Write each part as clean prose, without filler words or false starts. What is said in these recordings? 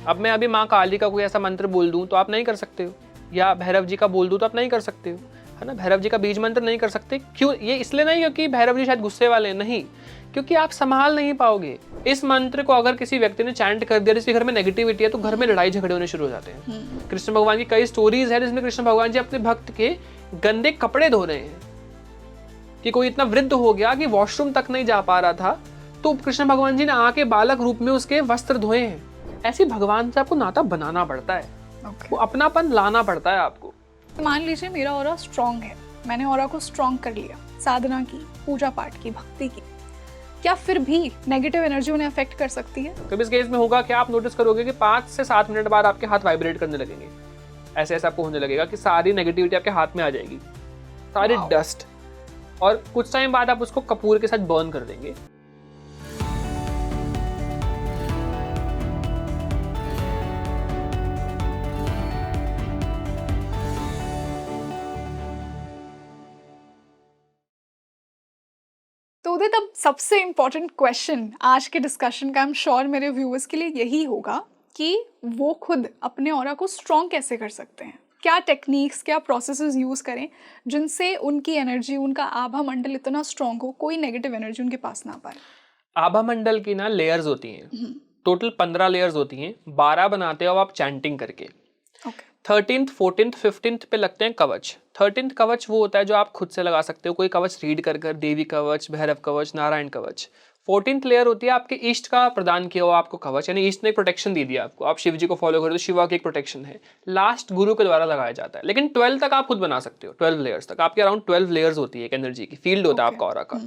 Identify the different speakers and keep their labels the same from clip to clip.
Speaker 1: अब मैं अभी माँ काली का कोई ऐसा मंत्र बोल दूं तो आप नहीं कर सकते हो, या भैरव जी का बोल दूं तो आप नहीं कर सकते हो, है ना। भैरव जी का बीज मंत्र नहीं कर सकते, क्यों? ये इसलिए नहीं क्योंकि भैरव जी शायद गुस्से वाले हैं, नहीं, क्योंकि आप संभाल नहीं पाओगे। इस मंत्र को अगर किसी व्यक्ति ने चैंट कर दिया, जिसके घर में नेगेटिविटी है, तो घर में लड़ाई झगड़े होने शुरू हो जाते हैं। कृष्ण भगवान की कई स्टोरीज है जिसमें कृष्ण भगवान जी अपने भक्त के गंदे कपड़े धो रहे हैं, कि कोई इतना वृद्ध हो गया कि वॉशरूम तक नहीं जा पा रहा था, तो कृष्ण भगवान जी ने आके बालक रूप में उसके वस्त्र धोए हैं। ऐसे भगवान से आपको नाता बनाना पड़ता है, वो अपनापन लाना पड़ता है आपको।
Speaker 2: मान लीजिए मेरा ऑरा स्ट्रांग है, मैंने ऑरा को स्ट्रांग कर लिया, साधना की, पूजा पाठ की, भक्ति की, क्या फिर भी नेगेटिव एनर्जी उन्हें अफेक्ट कर सकती है?
Speaker 1: तो इस केस में होगा कि आप नोटिस करोगे कि 5 से 7 मिनट बाद आपके हाथ वाइब्रेट करने लगेंगे, ऐसे ऐसा आपको होने लगेगा कि सारी नेगेटिविटी आपके हाथ में आ जाएगी, सारी डस्ट, और कुछ टाइम बाद आप उसको कपूर के साथ बर्न कर देंगे।
Speaker 2: तो उदित, अब सबसे इम्पोर्टेंट क्वेश्चन आज के डिस्कशन का, आई एम श्योर मेरे व्यूअर्स के लिए यही होगा कि वो खुद अपने ऑरा को स्ट्रॉन्ग कैसे कर सकते हैं, क्या टेक्निक्स, क्या प्रोसेसेस यूज़ करें जिनसे उनकी एनर्जी, उनका आभा मंडल इतना स्ट्रॉन्ग हो, कोई नेगेटिव एनर्जी उनके पास ना पाए।
Speaker 1: आभा मंडल की ना लेयर्स होती हैं, टोटल 15 लेयर्स होती हैं, 12 बनाते हो आप चैंटिंग करके। 13th 14th 15th पे लगते हैं कवच। 13th कवच वो होता है जो आप खुद से लगा सकते हो, कोई कवच रीड कर कर, देवी कवच, भैरव कवच, नारायण कवच। 14th लेयर होती है आपके ईष्ट का प्रदान किया हुआ आपको कवच, यानी ईष्ट ने प्रोटेक्शन दे दिया आपको, आप शिव जी को फॉलो करो तो शिवा की एक प्रोटेक्शन है, लास्ट गुरु के द्वारा लगाया जाता है। लेकिन 12 तक आप खुद बना सकते हो, 12 लेयर्स तक आपके अराउंड 12 लेयर्स होती है, एक एनर्जी की फील्ड होता है आपका ऑरा का।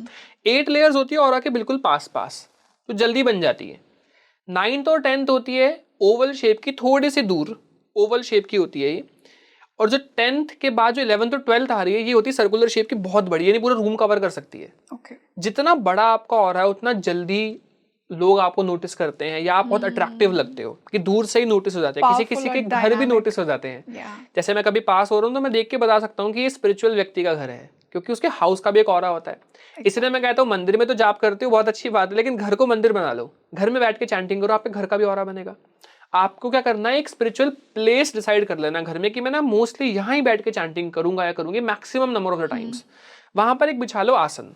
Speaker 1: 8 लेयर्स होती है ऑरा के बिल्कुल पास पास, तो जल्दी बन जाती है। 9th और 10th होती है ओवल शेप की, थोड़ी सी दूर ओवल शेप की होती है ये। और जो 10th के बाद जो 11th और 12th आ रही है, ये होती है सर्कुलर शेप की, बहुत बड़ी, यानी पूरा रूम कवर कर सकती है। जितना बड़ा आपका ऑरा है उतना जल्दी लोग आपको नोटिस करते हैं, या आप बहुत अट्रैक्टिव लगते हो, कि दूर से ही नोटिस हो जाते हैं, किसी किसी के घर भी नोटिस हो जाते हैं। जैसे मैं कभी पास हो रहा हूँ तो मैं देख के बता सकता हूँ कि ये स्पिरिचुअल व्यक्ति का घर है, क्योंकि उसके हाउस का भी एक ऑरा होता है। इसलिए मैं कहता हूँ मंदिर में तो जाप करते हो, बहुत अच्छी बात है, लेकिन घर को मंदिर बना लो, घर में बैठ के चैंटिंग करो, आपके घर का भी ऑरा बनेगा। आपको क्या करना है, एक स्पिरिचुअल प्लेस डिसाइड कर लेना घर में, कि मैं ना मोस्टली यहाँ ही बैठ के चैंटिंग करूंगा या करूंगी maximum number of the times. वहां पर एक बिछा लो आसन,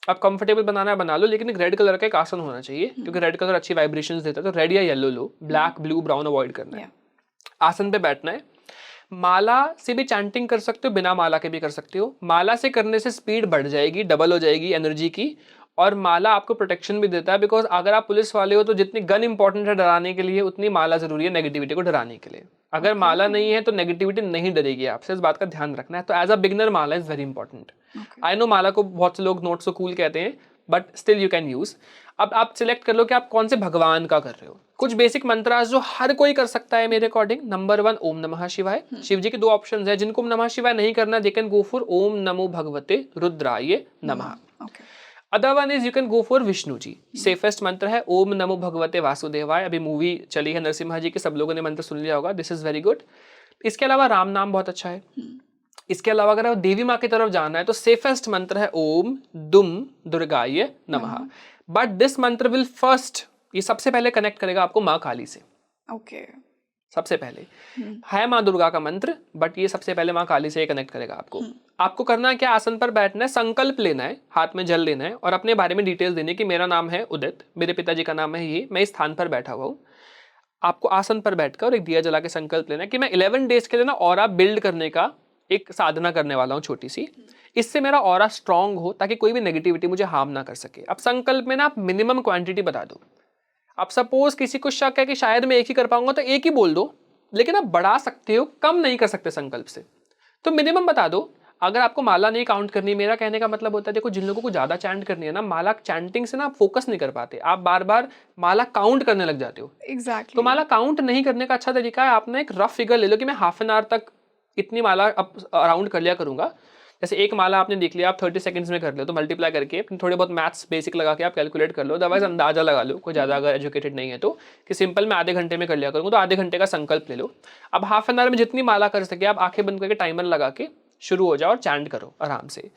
Speaker 1: आप कंफर्टेबल बनाना है बना लो, लेकिन एक रेड कलर का एक आसन होना चाहिए, क्योंकि रेड कलर अच्छी वाइब्रेशंस देता है, तो रेड या येलो लो, ब्लैक ब्लू ब्राउन अवॉइड करना है। आसन पे बैठना है। माला से भी चैंटिंग कर सकते हो, बिना माला के भी कर सकते हो। माला से करने से स्पीड बढ़ जाएगी, डबल हो जाएगी एनर्जी की, और माला आपको प्रोटेक्शन भी देता है, बिकॉज अगर आप पुलिस वाले हो तो जितनी गन इंपॉर्टेंट है डराने के लिए, उतनी माला जरूरी है नेगेटिविटी को डराने के लिए। अगर माला नहीं है तो नेगेटिविटी नहीं डरेगी आपसे, इस बात का ध्यान रखना है। तो as a beginner mala is very important. I know माला को बहुत से लोग नोट सो कूल कहते हैं, but still you can use. अब आप सिलेक्ट कर लो कि आप कौन से भगवान का कर रहे हो। कुछ बेसिक मंत्रास जो हर कोई कर सकता है मेरे अकॉर्डिंग। नंबर 1 ओम नमः शिवाय। शिव जी के 2 ऑप्शंस है, जिनको नमः शिवाय नहीं करना दे कैन गो फॉर ओम नमो भगवते रुद्राय नमः। Other one is you can go for Vishnu ji. Safest मंत्र है ओम नमो भगवते वासुदेवाय। अभी मूवी चली है नरसिम्हा जी की, सब लोगों ने मंत्र सुन लिया होगा, दिस इज वेरी गुड। इसके अलावा राम नाम बहुत अच्छा है। इसके अलावा अगर देवी माँ की तरफ जाना है तो सेफेस्ट मंत्र है ओम दुम दुर्गाय नमः। बट दिस मंत्र विल फर्स्ट, ये सबसे पहले कनेक्ट करेगा आपको माँ काली से। सबसे पहले है माँ दुर्गा का मंत्र, बट ये सबसे पहले माँ काली से कनेक्ट करेगा आपको। आपको करना है क्या, आसन पर बैठना है, संकल्प लेना है, हाथ में जल लेना है, और अपने बारे में डिटेल्स देने की मेरा नाम है उदित, मेरे पिताजी का नाम है ये, मैं इस स्थान पर बैठा हुआ हूँ। आपको आसन पर बैठकर एक दिया जला के संकल्प लेना है कि मैं 11 डेज के लिए ना ऑरा बिल्ड करने का एक साधना करने वाला हूँ छोटी सी, इससे मेरा ऑरा स्ट्रांग हो ताकि कोई भी नेगेटिविटी मुझे हार्म ना कर सके। अब संकल्प में ना आप मिनिमम क्वांटिटी बता दो। अब सपोज किसी को शक है कि शायद मैं एक ही कर पाऊंगा तो एक ही बोल दो, लेकिन आप बढ़ा सकते हो, कम नहीं कर सकते संकल्प से, तो मिनिमम बता दो। अगर आपको माला नहीं काउंट करनी, मेरा कहने का मतलब होता है, देखो जिन लोगों को ज्यादा चैंट करनी है ना, माला चैंटिंग से ना आप फोकस नहीं कर पाते, आप बार बार माला काउंट करने लग जाते हो।
Speaker 2: Exactly.
Speaker 1: तो माला काउंट नहीं करने का अच्छा तरीका है, आपने एक रफ फिगर ले लो कि मैं हाफ एन आवर तक इतनी माला अराउंड कर लिया करूंगा। जैसे एक माला आपने देख लिया, आप 30 सेकंड्स में कर लो, तो मल्टीप्लाई करके थोड़े बहुत मैथ्स बेसिक लगा के आप कैलकुलेट कर लो, अदरवाइज अंदाजा लगा लो, कोई ज़्यादा अगर एजुकेटेड नहीं है तो, कि सिंपल मैं आधे घंटे में कर लिया करूँगा, तो आधे घंटे का संकल्प ले लो। अब हाफ एन आवर में जितनी माला कर सके आप आंखें बंद करके टाइमर लगा के शुरू हो जाओ और चैंट करो आराम से।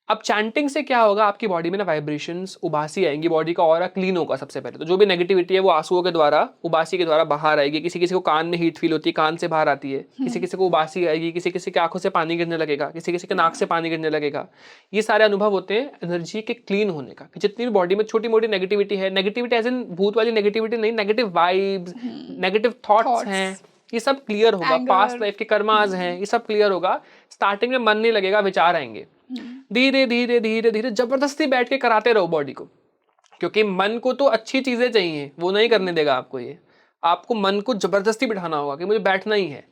Speaker 1: अब चैंटिंग से क्या होगा, आपकी बॉडी में ना वाइब्रेशंस, उबासी आएंगी, बॉडी का ऑरा क्लीन होगा। सबसे पहले तो जो भी नेगेटिविटी है वो आंसुओं के द्वारा, उबासी के द्वारा बाहर आएगी। किसी किसी को कान में हीट फील होती है, कान से बाहर आती है। किसी किसी को उबासी आएगी, किसी किसी के आंखों से पानी गिरने लगेगा, किसी किसी के नाक से पानी गिरने लगेगा। ये सारे अनुभव होते हैं एनर्जी के क्लीन होने का, कि जितनी भी बॉडी में छोटी मोटी नेगेटिविटी है, नेगेटिविटी एज इन भूत वाली नेगेटिविटी नहीं, नेगेटिव वाइब्स, नेगेटिव थॉट्स हैं, ये सब क्लियर होगा। पास्ट लाइफ के कर्माज हैं, ये सब क्लियर होगा। स्टार्टिंग में मन नहीं लगेगा, विचार आएंगे। धीरे धीरे धीरे धीरे जबरदस्ती बैठ के कराते रहो बॉडी को, क्योंकि मन को तो अच्छी चीजें चाहिए, वो नहीं करने देगा आपको। ये आपको मन को जबरदस्ती बिठाना होगा कि मुझे बैठना ही है।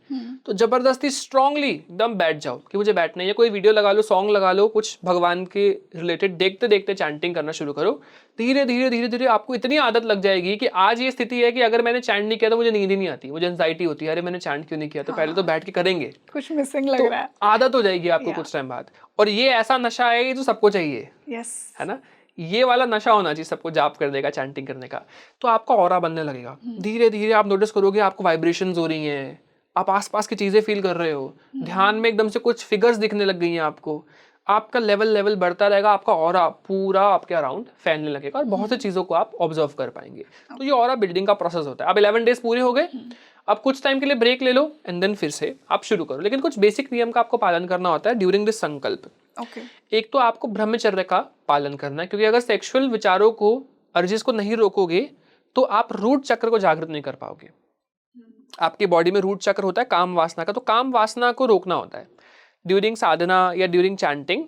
Speaker 1: तो जबरदस्ती स्ट्रांगली एकदम बैठ जाओ कि मुझे बैठना ही है। कोई वीडियो लगा लो, सॉन्ग लगा लो, कुछ भगवान के रिलेटेड देखते देखते चैंटिंग करना शुरू करो। धीरे धीरे धीरे धीरे आपको इतनी आदत लग जाएगी कि आज ये स्थिति है कि अगर मैंने चैंट नहीं किया तो मुझे नींद ही नहीं आती, मुझे एंजाइटी होती है, अरे मैंने चैंट क्यों नहीं किया। तो पहले तो बैठ के करेंगे,
Speaker 2: कुछ मिसिंग लग रहा है,
Speaker 1: आदत हो जाएगी आपको कुछ टाइम बाद। और ये ऐसा नशा है जो सबको चाहिए, है ना। ये वाला नशा होना चाहिए सबको, जाप करने का, चैंटिंग करने का। तो आपका ऑरा बनने लगेगा। धीरे धीरे आप नोटिस करोगे आपको वाइब्रेशंस हो रही हैं, आप आसपास की चीजें फील कर रहे हो, ध्यान में एकदम से कुछ फिगर्स दिखने लग गई हैं आपको। आपका लेवल बढ़ता रहेगा, आपका ऑरा पूरा आपके अराउंड फैलने लगेगा और बहुत सी चीजों को आप ऑब्जर्व कर पाएंगे। तो ये ऑरा बिल्डिंग का प्रोसेस होता है। अब 11 डेज पूरे हो गए, अब कुछ टाइम के लिए ब्रेक ले लो एंड देन फिर से आप शुरू करो। लेकिन कुछ बेसिक नियम का आपको पालन करना होता है ड्यूरिंग दिस संकल्प। एक तो आपको ब्रह्मचर्य का पालन करना है, क्योंकि अगर सेक्सुअल विचारों को, अर्जिस को नहीं रोकोगे तो आप रूट चक्र को जागृत नहीं कर पाओगे। आपकी बॉडी में रूट चक्र होता है काम वासना का, तो काम वासना को रोकना होता है। ड्यूरिंग साधना या ड्यूरिंग चैंटिंग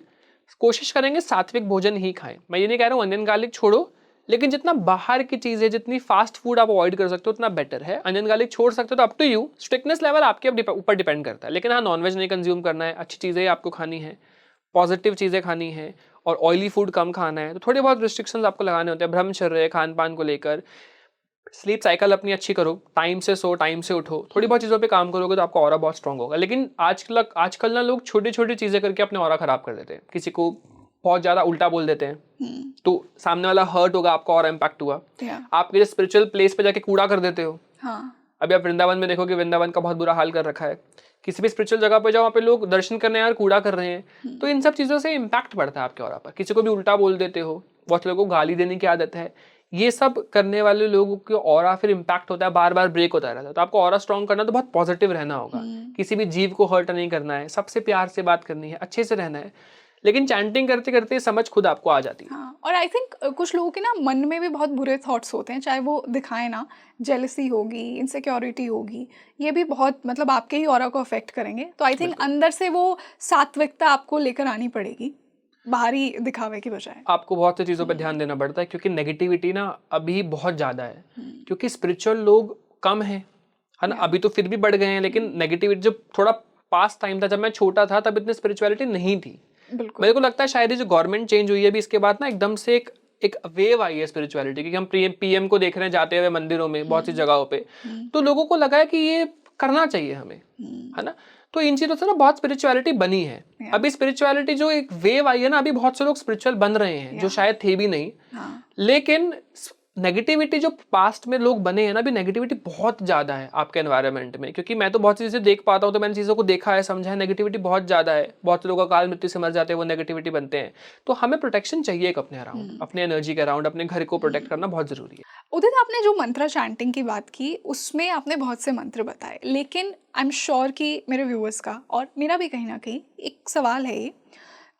Speaker 1: कोशिश करेंगे सात्विक भोजन ही खाएं। मैं ये नहीं कह रहा हूँ अनियन गार्लिक छोड़ो, लेकिन जितना बाहर की चीजें, जितनी फास्ट फूड आप अवॉइड कर सकते हो उतना बेटर है। अनियन गार्लिक छोड़ सकते हो तो up to you, strictness level आपके ऊपर डिपेंड करता है। लेकिन हाँ, नॉनवेज नहीं कंज्यूम करना है, अच्छी चीजें आपको खानी है, पॉजिटिव चीजें खानी है और ऑयली फूड कम खाना है। तो थोड़े बहुत रिस्ट्रिक्शंस आपको लगाने होते हैं ब्रह्मचर्य, खान पान को लेकर। स्लीप साइकिल अपनी अच्छी करो, टाइम से सो, टाइम से उठो, थोड़ी बहुत चीज़ों पे काम करोगे तो आपका ऑरा बहुत स्ट्रांग होगा। लेकिन आजकल ना लोग छोटी छोटी चीज़ें करके अपने ऑरा खराब कर देते हैं। किसी को बहुत ज़्यादा उल्टा बोल देते हैं तो सामने वाला हर्ट होगा, आपका और इम्पैक्ट हुआ। आप किसी स्पिरिचुअल प्लेस पे जाके कूड़ा कर देते हो। अभी आप वृंदावन में देखोगे, वृंदावन का बहुत बुरा हाल कर रखा है। किसी भी स्पिरिचुअल जगह पे जाओ, वहाँ पे लोग दर्शन करने यार कूड़ा कर रहे हैं। तो इन सब चीज़ों से इम्पैक्ट पड़ता है आपके ऑरा पर। किसी को भी उल्टा बोल देते हो, बहुत लोगों को गाली देने की आदत है। ये सब करने वाले लोगों के ऑरा फिर इम्पैक्ट होता है, बार बार ब्रेक होता रहता है। तो आपको ऑरा स्ट्रॉन्ग करना तो बहुत पॉजिटिव रहना होगा, किसी भी जीव को हर्ट नहीं करना है, सबसे प्यार से बात करनी है, अच्छे से रहना है। लेकिन चैंटिंग करते करते समझ खुद आपको आ जाती है।
Speaker 2: हाँ, और आई थिंक कुछ लोगों के ना मन में भी बहुत बुरे थॉट्स होते हैं, चाहे वो दिखाएं ना, जेलसी होगी, इनसिक्योरिटी होगी, ये भी बहुत मतलब आपके ही ऑरा को अफेक्ट करेंगे। तो आई थिंक अंदर से वो सात्विकता आपको लेकर आनी पड़ेगी, बाहरी दिखावे की बजाय।
Speaker 1: आपको बहुत सी चीज़ों पर ध्यान देना पड़ता है, क्योंकि नेगेटिविटी ना अभी बहुत ज़्यादा है, क्योंकि स्पिरिचुअल लोग कम हैं, है ना। अभी तो फिर भी बढ़ गए हैं, लेकिन नेगेटिविटी जब थोड़ा पास टाइम था, जब मैं छोटा था, तब इतनी स्पिरिचुअलिटी नहीं थी। मेरे को लगता है शायद ये जो गवर्नमेंट चेंज हुई है अभी, इसके बाद ना एकदम से एक वेव आई है स्पिरिचुअलिटी की। हम पीएम को देख रहे हैं जाते हुए मंदिरों में, बहुत सी जगहों पे, तो लोगों को लगा है कि ये करना चाहिए हमें, है ना। तो इन चीज़ों से ना बहुत स्पिरिचुअलिटी बनी है। अभी स्पिरिचुअलिटी जो एक वेव आई है ना, अभी बहुत से लोग स्पिरिचुअल बन रहे हैं जो शायद थे भी नहीं। लेकिन नेगेटिविटी जो पास्ट में लोग बने हैं ना, अभी नेगेटिविटी बहुत ज़्यादा है आपके एनवायरनमेंट में। क्योंकि मैं तो बहुत चीज़ें देख पाता हूँ, तो मैंने चीज़ों को देखा है, समझा है। नेगेटिविटी बहुत ज़्यादा है, बहुत से लोग अकाल मृत्यु से मर जाते हैं, वो नेगेटिविटी बनते हैं। तो हमें प्रोटेक्शन चाहिए एक अपने अराउंड, अपने एनर्जी के अराउंड, अपने घर को प्रोटेक्ट करना बहुत ज़रूरी है।
Speaker 2: उदित, आपने जो मंत्र चैंटिंग की बात की, उसमें आपने बहुत से मंत्र बताए, लेकिन आई एम श्योर कि मेरे व्यूअर्स का और मेरा भी कहीं ना कहीं एक सवाल है ये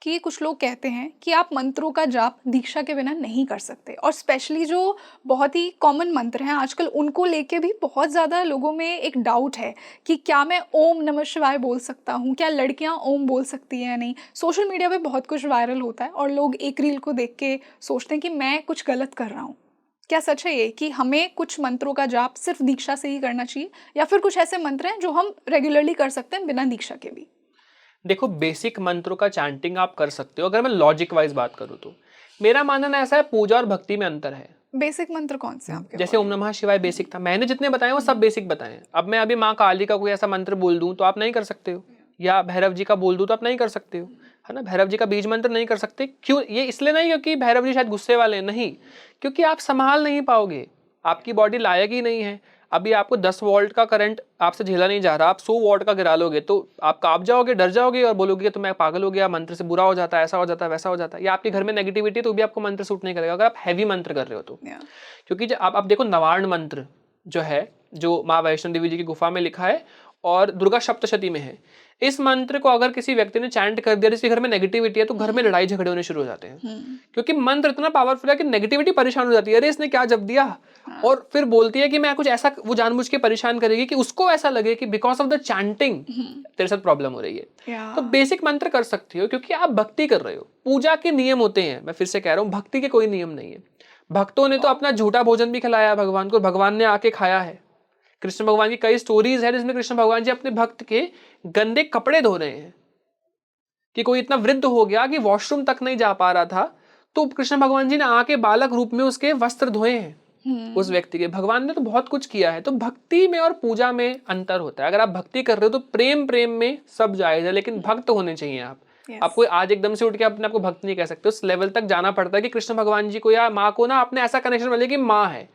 Speaker 2: कि कुछ लोग कहते हैं कि आप मंत्रों का जाप दीक्षा के बिना नहीं कर सकते, और स्पेशली जो बहुत ही कॉमन मंत्र हैं आजकल, उनको लेके भी बहुत ज़्यादा लोगों में एक डाउट है कि क्या मैं ओम नमः शिवाय बोल सकता हूँ, क्या लड़कियाँ ओम बोल सकती हैं या नहीं। सोशल मीडिया पे बहुत कुछ वायरल होता है और लोग एक रील को देख के सोचते हैं कि मैं कुछ गलत कर रहा हूँ। क्या सच है ये कि हमें कुछ मंत्रों का जाप सिर्फ दीक्षा से ही करना चाहिए, या फिर कुछ ऐसे मंत्र हैं जो हम रेगुलरली कर सकते हैं बिना दीक्षा के भी?
Speaker 1: देखो, बेसिक मंत्रों का चैंटिंग आप कर सकते हो। अगर मैं लॉजिक वाइज बात करूँ तो मेरा मानना ऐसा है, पूजा और भक्ति में अंतर है।
Speaker 2: बेसिक मंत्र कौन से आपके?
Speaker 1: जैसे ओम नमः शिवाय बेसिक था, मैंने जितने बताए वो सब बेसिक बताए। अब मैं अभी माँ काली का कोई ऐसा मंत्र बोल दूं तो आप नहीं कर सकते हो, या भैरव जी का बोल दूं तो आप नहीं कर सकते हो, है ना। भैरव जी का बीज मंत्र नहीं कर सकते। क्यों? ये इसलिए नहीं क्योंकि भैरव जी शायद गुस्से वाले हैं, नहीं, क्योंकि आप संभाल नहीं पाओगे, आपकी बॉडी लायक ही नहीं है। अभी आपको 10 वोल्ट का करंट आपसे झेला नहीं जा रहा, आप 100 वोल्ट का गिरा लोगे तो आप कांप जाओगे, डर जाओगे और बोलोगे तो मैं पागल हो गया, मंत्र से बुरा हो जाता है, ऐसा हो जाता है, वैसा हो जाता है। या आपके घर में नेगेटिविटी तो भी आपको मंत्र सूट नहीं करेगा अगर आप हैवी मंत्र कर रहे हो तो। क्योंकि जब आप देखो नवार्ण मंत्र जो है, जो माँ वैष्णो देवी जी की गुफा में लिखा है और दुर्गा सप्तशती में है, इस मंत्र को अगर किसी व्यक्ति ने चैंट कर दिया, जिसके घर में नेगेटिविटी है, तो घर में लड़ाई झगड़े होने शुरू हो जाते हैं। क्योंकि मंत्र इतना पावरफुल है कि नेगेटिविटी परेशान हो जाती है, अरे इसने क्या जप दिया, और फिर बोलती है कि मैं कुछ ऐसा, वो जानबूझ के परेशान करेगी कि उसको ऐसा लगे कि बिकॉज ऑफ द चैंटिंग तेरे साथ प्रॉब्लम हो रही है। तो बेसिक मंत्र कर सकती हो क्योंकि आप भक्ति कर रहे हो। पूजा के नियम होते हैं, मैं फिर से कह रहा हूँ, भक्ति के कोई नियम नहीं है। भक्तों ने तो अपना झूठा भोजन भी खिलाया भगवान को, भगवान ने आके खाया है। कृष्ण भगवान की कई स्टोरीज है जिसमें कृष्ण भगवान जी अपने भक्त के गंदे कपड़े धो रहे हैं, कि कोई इतना वृद्ध हो गया कि वॉशरूम तक नहीं जा पा रहा था, तो कृष्ण भगवान जी ने आके बालक रूप में उसके वस्त्र धोए हैं उस व्यक्ति के। भगवान ने तो बहुत कुछ किया है। तो भक्ति में और पूजा में अंतर होता है। अगर आप भक्ति कर रहे हो तो प्रेम में सब जायज है, लेकिन भक्त होने चाहिए आप। आप कोई आज एकदम से उठ के अपने आपको भक्त नहीं कह सकते, उस लेवल तक जाना पड़ता है कि कृष्ण भगवान जी को या माँ को ना आपने ऐसा कनेक्शन मिले कि माँ है।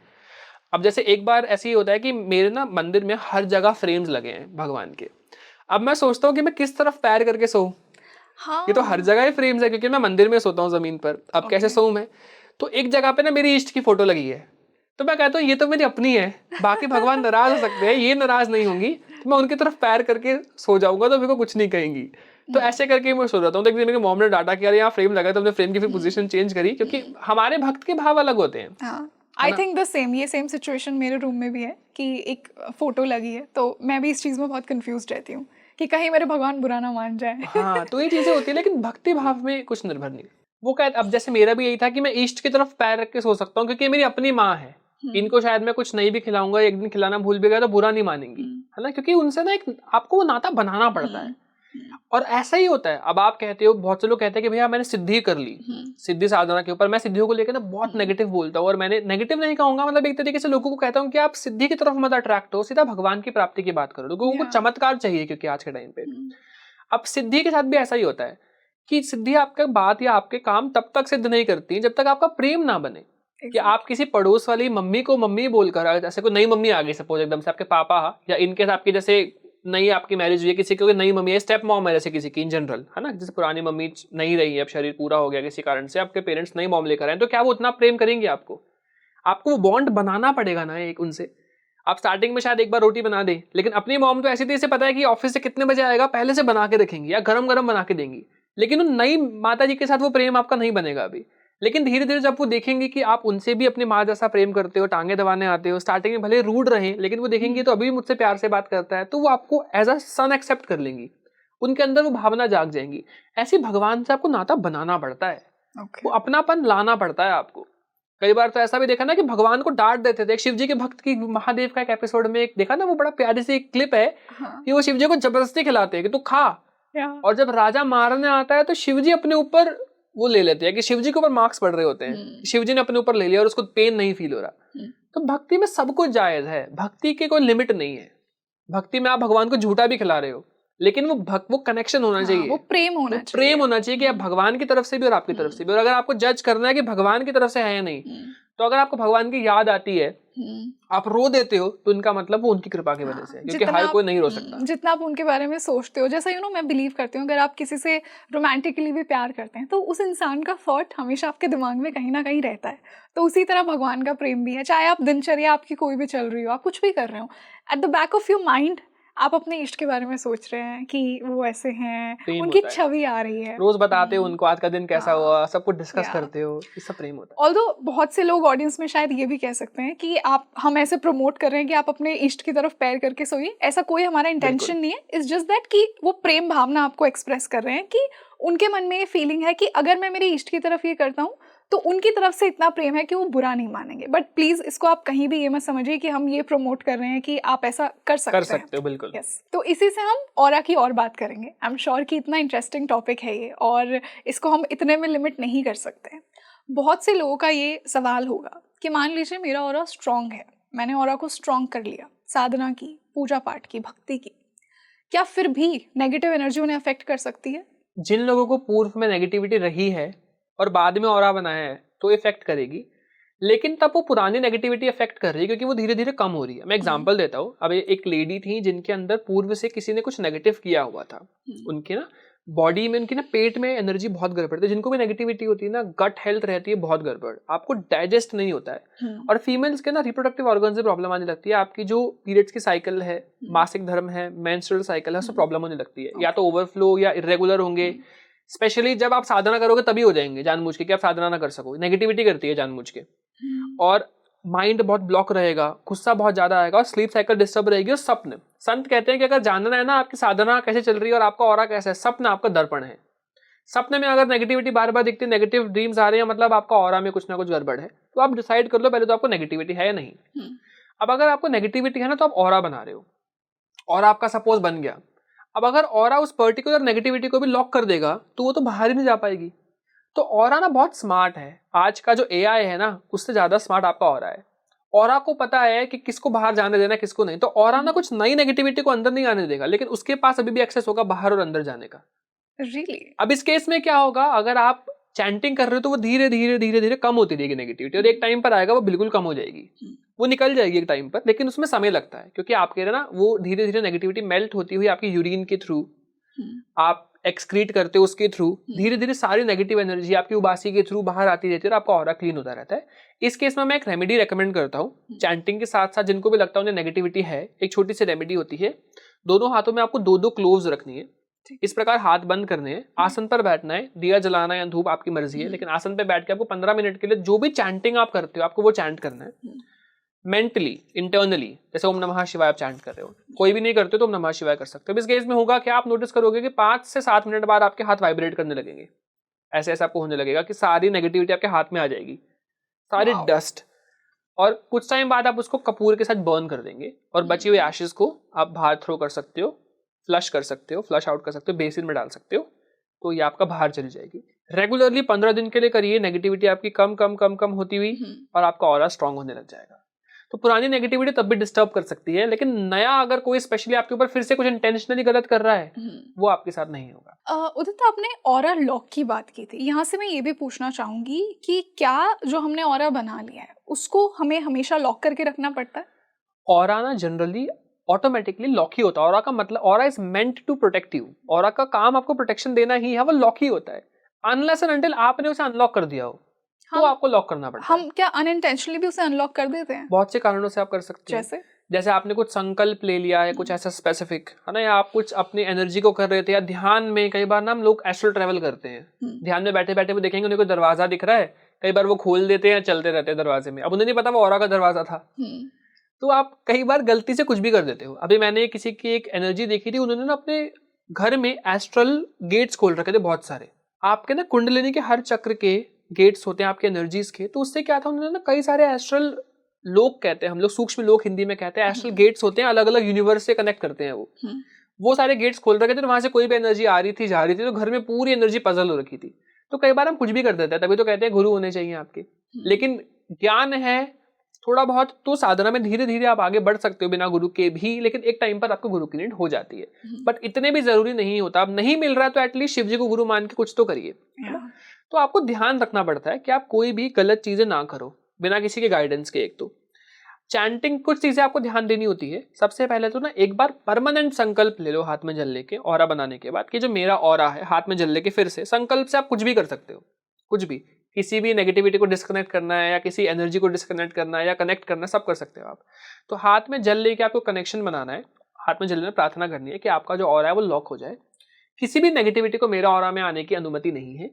Speaker 1: अब जैसे एक बार ऐसे ही होता है कि मेरे ना मंदिर में हर जगह फ्रेम्स लगे हैं भगवान के। अब मैं सोचता हूँ कि मैं किस तरफ पैर करके सोऊं।
Speaker 2: हाँ।
Speaker 1: ये तो हर जगह ही फ्रेम्स है क्योंकि मैं मंदिर में सोता हूँ जमीन पर। अब कैसे सोऊं मैं? तो एक जगह पे ना मेरी इष्ट की फोटो लगी है, तो मैं कहता हूँ ये तो मेरी अपनी है, बाकी भगवान नाराज हो सकते हैं, ये नाराज नहीं होंगी, तो मैं उनकी तरफ पैर करके सो जाऊंगा तो मेरे को कुछ नहीं कहेंगी। तो ऐसे करके मैं सो जाता हूँ। तो एक दिन मेरी मॉम ने डांटा कि यार यहाँ फ्रेम लगा, तो हमने फ्रेम की फिर पोजीशन चेंज करी, क्योंकि हमारे भक्त के भाव अलग होते हैं।
Speaker 2: आई थिंक द सेम, ये सेम सिचुएशन मेरे रूम में भी है कि एक फोटो लगी है, तो मैं भी इस चीज़ में बहुत कंफ्यूज रहती हूँ कि कहीं मेरे भगवान बुरा ना मान जाए।
Speaker 1: हाँ, तो ये चीजें होती है, लेकिन भक्ति भाव में कुछ निर्भर नहीं। वो कहते, अब जैसे मेरा भी यही था कि मैं ईस्ट की तरफ पैर रख के सो सकता हूँ क्योंकि मेरी अपनी माँ है। इनको शायद मैं कुछ नहीं भी खिलाऊंगा, एक दिन खिलाना भूल भी गया तो बुरा नहीं मानेंगी, है ना, क्योंकि उनसे ना एक आपको वो नाता बनाना पड़ता है। और ऐसा ही होता है। अब आप कहते हो, बहुत से लोग कहते हैं कि भैया मैंने सिद्धि कर ली, सिद्धि साधना के ऊपर। मैं सिद्धियों को लेकर ना बहुत नेगेटिव बोलता हूँ, और मैंने नेगेटिव नहीं कहूंगा, मतलब एक तरीके से लोगों को कहता हूँ कि आप सिद्धि की तरफ मत अट्रैक्ट हो, सीधा भगवान की प्राप्ति की बात करो। लोगों को चमत्कार चाहिए, क्योंकि आज के टाइम पे अब सिद्धि के साथ भी ऐसा ही होता है कि सिद्धि आपका बात या आपके काम तब तक सिद्ध नहीं करती जब तक आपका प्रेम ना बने। कि आप किसी पड़ोस वाली मम्मी को मम्मी बोलकर, जैसे कोई नई मम्मी आ गई सपोज एकदम से, आपके पापा या इनके आपकी जैसे नई आपकी मैरिज हुई है, किसी की नई मम्मी है, स्टेप मॉम है जैसे किसी की इन जनरल, है ना, जैसे पुरानी मम्मी नहीं रही है, अब शरीर पूरा हो गया किसी कारण से, आपके पेरेंट्स नई मॉम लेकर आए, तो क्या वो उतना प्रेम करेंगे आपको? आपको वो बॉन्ड बनाना पड़ेगा ना एक उनसे। आप स्टार्टिंग में शायद एक बार रोटी बना दे, लेकिन अपनी मॉम तो ऐसी थी, इसे पता है कि ऑफिस से कितने बजे आएगा, पहले से बना के रखेंगी या गरम गरम बना के देंगी। लेकिन उन नई माता जी के साथ वो प्रेम आपका नहीं बनेगा अभी। लेकिन धीरे धीरे जब वो देखेंगे कि आप उनसे भी अपनी माँ जैसा प्रेम करते हो, टांगे दबाने आते हो, स्टार्टिंग में भले रूड रहे, लेकिन वो देखेंगे तो अभी भी मुझसे प्यार से बात करता है, तो वो आपको एज अ सन एक्सेप्ट कर लेंगी। उनके अंदर वो भावना जाग जाएंगी। ऐसे भगवान से आपको नाता बनाना पड़ता है, वो अपनापन लाना पड़ता है आपको। कई बार तो ऐसा भी देखा ना कि भगवान को डांट देते थे। एक शिव जी के भक्त की महादेव का एक एपिसोड में एक देखा ना, वो बड़ा प्यारी सी क्लिप है कि वो शिव जी को जबरदस्ती खिलाते हैं कि तू खा, और जब राजा मारने आता है तो शिव जी अपने ऊपर वो ले लेते हैं कि शिव जी के ऊपर मार्क्स पड़ रहे होते हैं, शिव जी ने अपने ऊपर ले लिया और उसको पेन नहीं फील हो रहा। तो भक्ति में सब कुछ जायज है, भक्ति के कोई लिमिट नहीं है। भक्ति में आप भगवान को झूठा भी खिला रहे हो, लेकिन वो कनेक्शन होना चाहिए,
Speaker 2: वो प्रेम होना चाहिए
Speaker 1: कि आप भगवान की तरफ से भी और आपकी तरफ से भी। और अगर आपको जज करना है कि भगवान की तरफ से है या नहीं, तो अगर आपको भगवान की याद आती है, आप रो देते हो, तो इनका मतलब वो उनकी कृपा की वजह से है, क्योंकि हर कोई नहीं रो सकता।
Speaker 2: जितना आप उनके बारे में सोचते हो, जैसा मैं बिलीव करती हूँ, अगर आप किसी से रोमांटिकली भी प्यार करते हैं तो उस इंसान का थॉट हमेशा आपके दिमाग में कहीं ना कहीं रहता है। तो उसी तरह भगवान का प्रेम भी है। चाहे आप दिनचर्या आपकी कोई भी चल रही हो, आप कुछ भी कर रहे हो, at the back of your mind आप अपने इष्ट के बारे में सोच रहे हैं कि वो ऐसे हैं, उनकी छवि आ रही है,
Speaker 1: रोज बताते हो उनको आज का दिन कैसा हुआ, सब कुछ डिस्कस करते हो, ये सब प्रेम होता है।
Speaker 2: ऑल्दो बहुत से लोग ऑडियंस में शायद ये भी कह सकते हैं कि हम ऐसे प्रमोट कर रहे हैं कि आप अपने इष्ट की तरफ पैर करके सोइए, ऐसा कोई हमारा इंटेंशन नहीं है। इट्स जस्ट दैट कि वो प्रेम भावना आपको एक्सप्रेस कर रहे हैं कि उनके मन में ये फीलिंग है कि अगर मैं मेरे इष्ट की तरफ ये करता हूँ तो उनकी तरफ से इतना प्रेम है कि वो बुरा नहीं मानेंगे। बट प्लीज इसको आप कहीं भी ये मत समझिए कि हम ये प्रमोट कर रहे हैं कि आप ऐसा कर सकते
Speaker 1: हो। बिल्कुल।
Speaker 2: यस। तो इसी से हम ऑरा की और बात करेंगे। आई एम श्योर कि इतना इंटरेस्टिंग टॉपिक है ये, और इसको हम इतने में लिमिट नहीं कर सकते। बहुत से लोगों का ये सवाल होगा कि मान लीजिए मेरा ऑरा स्ट्रांग है, मैंने ऑरा को स्ट्रांग कर लिया, साधना की, पूजा पाठ की, भक्ति की, क्या फिर भी नेगेटिव एनर्जी उन्हें अफेक्ट कर सकती है?
Speaker 1: जिन लोगों को पूर्व में नेगेटिविटी रही है और बाद में ऑरा बनाया है तो इफेक्ट करेगी, लेकिन तब वो पुरानी नेगेटिविटी अफेक्ट कर रही है क्योंकि वो धीरे धीरे कम हो रही है। मैं एग्जांपल देता हूँ। अब एक लेडी थी जिनके अंदर पूर्व से किसी ने कुछ नेगेटिव किया हुआ था। उनके ना बॉडी में, उनकी ना पेट में एनर्जी बहुत गड़बड़ थी। जिनको भी नेगेटिविटी होती है ना, गट हेल्थ रहती है बहुत गड़बड़, आपको डाइजेस्ट नहीं होता है। और फीमेल्स के ना रिप्रोडक्टिव ऑर्गन से प्रॉब्लम आने लगती है। आपकी जो पीरियड्स की साइकिल है, मासिक धर्म है, मेंस्ट्रुअल साइकिल है, उससे प्रॉब्लम होने लगती है। या तो ओवरफ्लो या इरेगुलर होंगे। स्पेशली जब आप साधना करोगे तभी हो जाएंगे, जानबूझ के, कि आप साधना ना कर सको। नेगेटिविटी करती है जानबूझ के। और माइंड बहुत ब्लॉक रहेगा, गुस्सा बहुत ज्यादा आएगा और स्लीप साइकिल डिस्टर्ब रहेगी। और सपने, संत कहते हैं कि अगर जानना है ना आपकी साधना कैसे चल रही है और आपका ऑरा कैसा है, सपना आपका दर्पण है। सपने में अगर नेगेटिविटी बार बार दिखती है, नेगेटिव ड्रीम्स आ रहे हैं, मतलब आपका ऑरा में कुछ ना कुछ गड़बड़ है। तो आप डिसाइड कर लो पहले तो आपको नेगेटिविटी है या नहीं। अब अगर आपको नेगेटिविटी है ना, तो आप ऑरा बना रहे हो, और आपका सपोज बन गया। अब अगर ऑरा उस पर्टिकुलर नेगेटिविटी को भी लॉक कर देगा तो वो तो बाहर ही नहीं जा पाएगी। तो ऑरा ना बहुत स्मार्ट है। आज का जो एआई है ना, उससे ज्यादा स्मार्ट आपका ऑरा है। ऑरा को पता है कि किसको बाहर जाने देना, किसको नहीं। तो ऑरा ना कुछ नई नेगेटिविटी को अंदर नहीं आने देगा, लेकिन उसके पास अभी भी एक्सेस होगा बाहर और अंदर जाने का।
Speaker 2: Really?
Speaker 1: अब इस केस में क्या होगा, अगर आप चैंटिंग कर रहे हो तो वो धीरे धीरे धीरे धीरे कम होती रहेगी नेगेटिविटी, और एक टाइम पर आएगा वो बिल्कुल कम हो जाएगी। वो निकल जाएगी एक टाइम पर, लेकिन उसमें समय लगता है क्योंकि आपके ना वो धीरे धीरे नेगेटिविटी मेल्ट होती हुई आपकी यूरिन के थ्रू, आप एक्सक्रीट करते हो उसके थ्रू, धीरे धीरे सारी नेगेटिव एनर्जी आपकी उबासी के थ्रू बाहर आती रहती है और आपका ऑरा क्लीन होता रहता है। इस केस में मैं एक रेमेडी रेकमेंड करता हूँ। चैंटिंग के साथ साथ जिनको भी लगता है उन्हें नेगेटिविटी है, एक छोटी सी रेमेडी होती है। दोनों हाथों में आपको 2-2 क्लोव्स रखनी है। इस प्रकार हाथ बंद करने हैं, आसन पर बैठना है, दिया जलाना या धूप आपकी मर्जी है, लेकिन आसन पर बैठ के आपको 15 मिनट के लिए जो भी चैंटिंग आप करते हो आपको वो चैंट करना है मेंटली, इंटरनली। जैसे ओम नमः शिवाय आप चैंट कर रहे हो, कोई भी नहीं करते तो ओम नमः शिवाय कर सकते हो। इस केस में होगा कि आप नोटिस करोगे कि 5 से 7 मिनट बाद आपके हाथ वाइब्रेट करने लगेंगे। ऐसे ऐसा आपको होने लगेगा कि सारी नेगेटिविटी आपके हाथ में आ जाएगी, सारी डस्ट। और कुछ टाइम बाद आप उसको कपूर के साथ बर्न कर देंगे और बची हुई एशेस को आप बाहर थ्रो कर सकते हो, फ्लश कर सकते हो, फ्लश आउट कर सकते हो, बेसिन में डाल सकते हो, तो ये आपका बाहर चली जाएगी। रेगुलरली 15 दिन के लिए करिए, नेगेटिविटी आपकी कम कम कम कम होती हुई और आपका ऑरा स्ट्रांग होने लग जाएगा। तो पुरानी नेगेटिविटी तब भी डिस्टर्ब कर सकती है, लेकिन नया अगर कोई स्पेशली आपके ऊपर फिर से कुछ इंटेंशनली गलत कर रहा है वो आपके साथ नहीं होगा।
Speaker 2: उदित, आपने ऑरा लॉक की बात की थी, यहाँ से मैं ये भी पूछना चाहूंगी कि क्या जो हमने ऑरा बना लिया है उसको हमें हमेशा लॉक करके रखना पड़ता है?
Speaker 1: ऑरा ना जनरली ऑटोमेटिकली लॉक ही होता है। ऑरा का मतलब, aura is meant to protect you. Aura का काम आपको प्रोटेक्शन देना ही है, वो लॉक ही होता है अनलेस एंड अनटिल आपने उसे अनलॉक कर दिया हो, तो आपको लॉक करना पड़ता है।
Speaker 2: हम क्या अनइंटेंशनली भी उसे अनलॉक कर देते हैं?
Speaker 1: बहुत से कारणों से आप कर सकते हैं। जैसे आपने कुछ संकल्प ले लिया है, कुछ ऐसा स्पेसिफिक है ना, या आप कुछ अपनी एनर्जी को कर रहे थे, या ध्यान में कई बार ना हम लोग एस्ट्रल ट्रैवल करते हैं। ध्यान में बैठे बैठे वो देखेंगे उन्हें कोई दरवाजा दिख रहा है, कई बार वो खोल देते हैं, चलते रहते हैं दरवाजे में, अब उन्हें नहीं पता वो ऑरा का दरवाजा था। तो आप कई बार गलती से कुछ भी कर देते हो। अभी मैंने किसी की एक एनर्जी देखी थी, उन्होंने ना अपने घर में एस्ट्रल गेट्स खोल रखे थे बहुत सारे। आपके ना कुंडलिनी के हर चक्र के गेट्स होते हैं आपके एनर्जीज के। तो उससे क्या था, उन्होंने ना कई सारे एस्ट्रल लोक कहते हैं हम लोग, सूक्ष्म लोक हिंदी में कहते हैं, एस्ट्रल गेट्स होते हैं, अलग अलग यूनिवर्स से कनेक्ट करते हैं वो सारे गेट्स खोल रखे थे। तो वहां से कोई भी एनर्जी आ रही थी, जा रही थी, तो घर में पूरी एनर्जी पजल हो रखी थी। तो कई बार हम कुछ भी कर देते हैं, तभी तो कहते हैं गुरु होने चाहिए आपके। लेकिन ज्ञान है थोड़ा बहुत तो साधना में धीरे धीरे आप आगे बढ़ सकते हो बिना गुरु के भी, लेकिन एक टाइम पर आपको गुरु की नीड हो जाती है। बट इतने भी जरूरी नहीं होता। अब नहीं मिल रहा है तो एटलीस्ट शिव जी को गुरु मान के कुछ तो करिए। तो आपको ध्यान रखना पड़ता है कि आप कोई भी गलत चीजें ना करो बिना किसी के गाइडेंस के। एक तो चैंटिंग, कुछ चीजें आपको ध्यान देनी होती है। सबसे पहले तो ना एक बार परमानेंट संकल्प ले लो हाथ में जल लेके, ऑरा बनाने के बाद कि जो मेरा ऑरा है हाथ में जल लेके, फिर से संकल्प से आप कुछ भी कर सकते हो, कुछ भी, किसी भी नेगेटिविटी को डिस्कनेक्ट करना है या किसी एनर्जी को डिस्कनेक्ट करना है या कनेक्ट करना है, सब कर सकते हो आप। तो हाथ में जल लेके आपको कनेक्शन बनाना है, हाथ में जल में प्रार्थना करनी है कि आपका जो ऑरा है वो लॉक हो जाए। किसी भी नेगेटिविटी को मेरा ऑरा में आने की अनुमति नहीं है,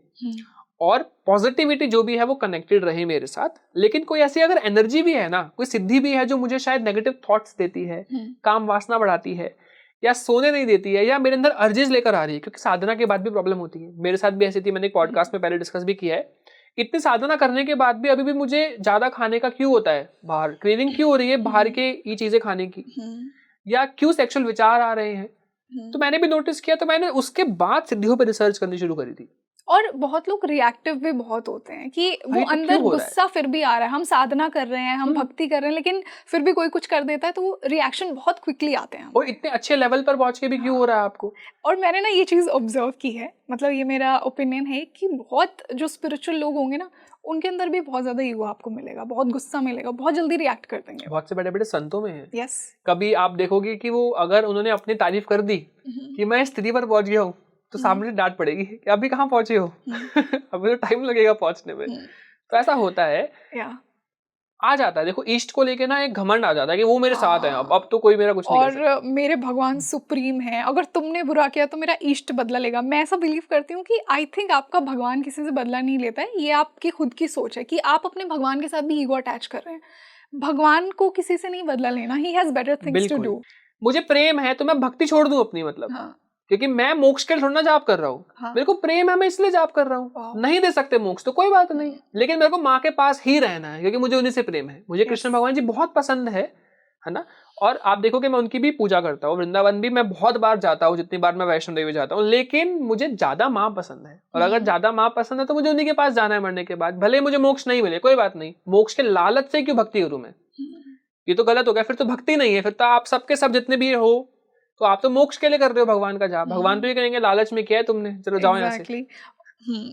Speaker 1: और पॉजिटिविटी जो भी है वो कनेक्टेड रहे मेरे साथ। लेकिन कोई ऐसी अगर एनर्जी भी है ना, कोई सिद्धि भी है जो मुझे शायद नेगेटिव थॉट्स देती है, काम वासना बढ़ाती है, या सोने नहीं देती है, या मेरे अंदर अर्जेस लेकर आ रही है, क्योंकि साधना के बाद भी प्रॉब्लम होती है। मेरे साथ भी ऐसी थी, मैंने एक पॉडकास्ट में पहले डिस्कस भी किया है। इतनी साधना करने के बाद भी अभी भी मुझे ज्यादा खाने का क्यों होता है, बाहर क्रेविंग क्यों हो रही है बाहर के ये चीजें खाने की, या क्यों सेक्सुअल विचार आ रहे हैं। तो मैंने भी नोटिस किया, तो मैंने उसके बाद सिद्धियों पर रिसर्च करनी शुरू करी थी।
Speaker 2: और बहुत लोग रिएक्टिव भी बहुत होते हैं कि वो अंदर गुस्सा फिर भी आ रहा है, हम साधना कर रहे हैं, हम भक्ति कर रहे हैं, लेकिन फिर भी कोई कुछ कर देता है तो वो रिएक्शन बहुत क्विकली आते हैं।
Speaker 1: और इतने अच्छे लेवल पर पहुंच के भी क्यों हो रहा है आपको।
Speaker 2: और मैंने ना ये चीज़ ऑब्जर्व की है, मतलब ये मेरा ओपिनियन है कि बहुत जो स्पिरिचुअल लोग होंगे ना, उनके अंदर भी बहुत ज्यादा ईगो आपको मिलेगा, बहुत गुस्सा मिलेगा, बहुत जल्दी रिएक्ट कर देंगे।
Speaker 1: बहुत से बड़े बड़े संतों में है।
Speaker 2: यस।
Speaker 1: कभी आप देखोगे कि वो अगर उन्होंने अपनी तारीफ कर दी कि मैं स्त्री पर पहुंच गया हूँ, तो सामने से डांट पड़ेगी कि अभी कहाँ पहुंचे हो, अभी तो टाइम लगेगा पहुंचने में। तो ऐसा होता है, आ जाता है। देखो ईस्ट को लेके ना एक घमंड आ जाता है कि वो मेरे साथ है, अब तो कोई मेरा कुछ नहीं कर सकता।
Speaker 2: और मेरे भगवान सुप्रीम है, अगर तुमने बुरा किया तो मेरा ईस्ट बदला लेगा। मैं ऐसा बिलीव करती हूँ कि आई थिंक आपका भगवान किसी से बदला नहीं लेता है, ये आपकी खुद की सोच है कि आप अपने भगवान के साथ भी ईगो अटैच कर रहे हैं। भगवान को किसी से नहीं बदला लेना, he has better things to do.
Speaker 1: मुझे प्रेम है तो मैं भक्ति छोड़ दूं अपनी, मतलब क्योंकि मैं मोक्ष के लिए थोड़ा ना जाप कर रहा हूँ। मेरे को प्रेम है, मैं इसलिए जाप कर रहा हूँ। नहीं दे सकते मोक्ष तो कोई बात नहीं, लेकिन मेरे को माँ के पास ही रहना है क्योंकि मुझे उन्हीं से प्रेम है। मुझे कृष्ण भगवान जी बहुत पसंद है ना। और आप देखोगे मैं उनकी भी पूजा करता हूँ, वृंदावन भी मैं बहुत बार जाता हूँ, जितनी बार मैं वैष्णो देवी जाता हूँ, लेकिन मुझे ज्यादा माँ पसंद है। और अगर ज्यादा माँ पसंद है तो मुझे उन्हीं के पास जाना है मरने के बाद, भले मुझे मोक्ष नहीं मिले कोई बात नहीं। मोक्ष के लालच से क्यों भक्ति करूँ मैं, ये तो गलत हो गया, फिर तो भक्ति नहीं है। फिर तो आप सबके सब जितने भी हो तो आप तो मोक्ष के लिए कर रहे हो भगवान का जाप। भगवान तो ये कहेंगे लालच में किया है तुमने, चलो जाओ यहाँ से।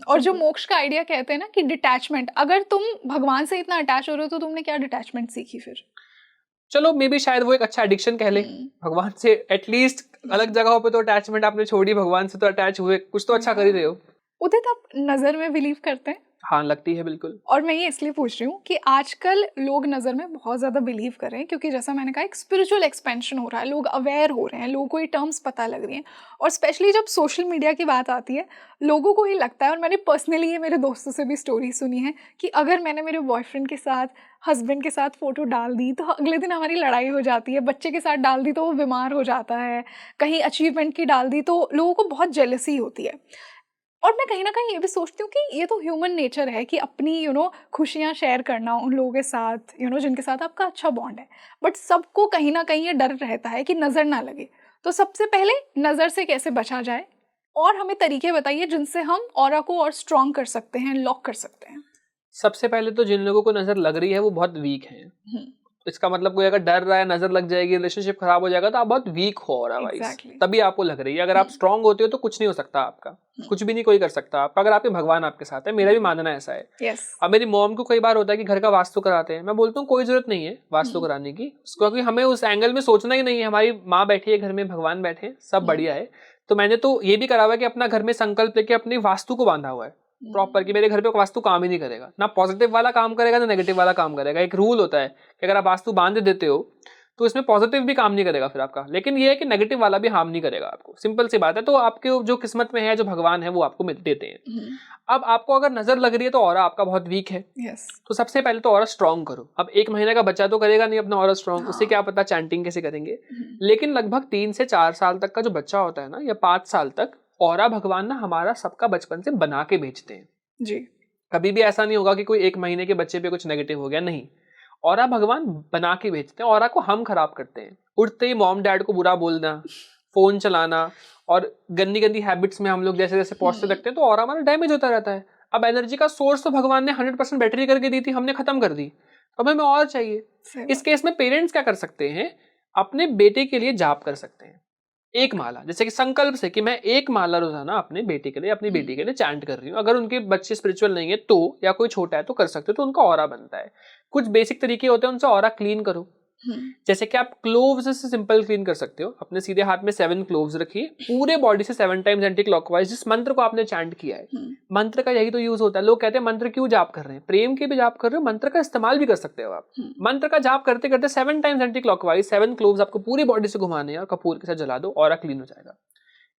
Speaker 2: और जो मोक्ष का आइडिया कहते हैं ना कि डिटैचमेंट, अगर तुम भगवान से इतना अटैच हो रहे हो तो तुमने क्या डिटैचमेंट सीखी फिर?
Speaker 1: चलो मे बी शायद वो एक अच्छा एडिक्शन कह ले भगवान से। एटलीस्ट अलग जगहों पे तो अटैचमेंट आपने छोड़ी, भगवान से तो अटैच हुए, कुछ तो अच्छा कर ही रहे हो।
Speaker 2: उदित, आप नजर में बिलीव करते हैं?
Speaker 1: हाँ, लगती है बिल्कुल।
Speaker 2: और मैं ये इसलिए पूछ रही हूँ कि आजकल लोग नज़र में बहुत ज़्यादा बिलीव कर रहे हैं क्योंकि जैसा मैंने कहा एक स्पिरिचुअल एक्सपेंशन हो रहा है, लोग अवेयर हो रहे हैं, लोगों को ये टर्म्स पता लग रही हैं। और स्पेशली जब सोशल मीडिया की बात आती है, लोगों को ये लगता है, और मैंने पर्सनली ये मेरे दोस्तों से भी स्टोरी सुनी है कि अगर मैंने मेरे बॉयफ्रेंड के साथ, हस्बैंड के साथ फ़ोटो डाल दी तो अगले दिन हमारी लड़ाई हो जाती है, बच्चे के साथ डाल दी तो वो बीमार हो जाता है, कहीं अचीवमेंट की डाल दी तो लोगों को बहुत जेलसी होती है। और मैं कहीं ना कहीं ये भी सोचती हूँ कि ये तो ह्यूमन नेचर है कि अपनी खुशियाँ शेयर करना उन लोगों के साथ जिनके साथ आपका अच्छा बॉन्ड है। बट सबको कहीं ना कहीं ये डर रहता है कि नज़र ना लगे। तो सबसे पहले नज़र से कैसे बचा जाए, और हमें तरीके बताइए जिनसे हम ऑरा को और स्ट्रॉन्ग कर सकते हैं, लॉक कर सकते हैं।
Speaker 1: सबसे पहले तो जिन लोगों को नज़र लग रही है वो बहुत वीक हैं। इसका मतलब कोई अगर डर रहा है नजर लग जाएगी, रिलेशनशिप खराब हो जाएगा, तो आप बहुत वीक हो रहा है
Speaker 2: exactly.
Speaker 1: तभी आपको लग रही है। अगर आप स्ट्रांग होते हो तो कुछ नहीं हो सकता आपका, कुछ भी नहीं कोई कर सकता आपका, अगर आपके भगवान आपके साथ है। मेरा भी मानना ऐसा है। अब मेरी मॉम को कई बार होता है कि घर का वास्तु कराते हैं, मैं बोलता हूँ कोई जरूरत नहीं है वास्तु कराने की, क्योंकि हमें उस एंगल में सोचना ही नहीं है। हमारी माँ बैठी है घर में, भगवान बैठे, सब बढ़िया है। तो मैंने तो ये भी करा हुआ है कि अपना घर में संकल्प लेके अपनी वास्तु को बांधा हुआ है प्रॉपर, कि मेरे घर पे वास्तु काम ही नहीं करेगा, ना पॉजिटिव वाला काम करेगा ना नेगेटिव वाला काम करेगा। एक रूल होता है कि अगर आप वास्तु बांध देते हो तो इसमें पॉजिटिव भी काम नहीं करेगा फिर आपका, लेकिन ये है कि नेगेटिव वाला भी हार्म नहीं करेगा आपको। सिंपल सी बात है। तो आपके जो किस्मत में है, जो भगवान है, वो आपको देते हैं। अब आपको अगर नजर लग रही है तो ऑरा आपका बहुत वीक है, तो सबसे पहले तो ऑरा स्ट्रॉन्ग करो। अब 1 महीने का बच्चा तो करेगा नहीं अपना ऑरा स्ट्रॉन्ग, उससे क्या पता चैंटिंग कैसे करेंगे। लेकिन लगभग 3 से 4 साल तक का जो बच्चा होता है ना, या 5 साल तक, ऑरा भगवान ना हमारा सबका बचपन से बना के भेजते हैं
Speaker 2: जी।
Speaker 1: कभी भी ऐसा नहीं होगा कि कोई 1 महीने के बच्चे पे कुछ नेगेटिव हो गया, नहीं। ऑरा भगवान बना के भेजते हैं। ऑरा को हम खराब करते हैं। उठते ही मॉम डैड को बुरा बोलना, फोन चलाना और गंदी गंदी हैबिट्स में हम लोग जैसे जैसे पहुंचते रखते हैं, तो ऑरा हमारा डैमेज होता रहता है। अब एनर्जी का सोर्स तो भगवान ने 100% बैटरी करके दी थी, हमने खत्म कर दी, अब हमें और चाहिए। इस केस में पेरेंट्स क्या कर सकते हैं, अपने बेटे के लिए जाप कर सकते हैं 1 माला, जैसे कि संकल्प से कि मैं 1 माला रोजाना अपने बेटे के लिए, अपनी बेटी के लिए चैंट कर रही हूँ। अगर उनके बच्चे स्पिरिचुअल नहीं है तो, या कोई छोटा है तो कर सकते हो, तो उनका ऑरा बनता है। कुछ बेसिक तरीके होते हैं, उनसे ऑरा क्लीन करो। जैसे कि आप क्लोव्स से सिंपल क्लीन कर सकते हो। अपने सीधे हाथ में 7 क्लोव्स रखिए, पूरे बॉडी से 7 टाइम्स एंटी क्लॉकवाइज जिस मंत्र को आपने चैंट किया है। मंत्र का यही तो यूज होता है। लोग कहते हैं मंत्र क्यों जाप कर रहे हैं, प्रेम के भी जाप कर रहे हो, मंत्र का इस्तेमाल भी कर सकते हो आप। मंत्र का जाप करते करते 7 टाइम्स एंटी क्लॉकवाइज 7 क्लोव्स आपको पूरी बॉडी से घुमाने हैं और कपूर के साथ जला दो, ऑरा क्लीन हो जाएगा।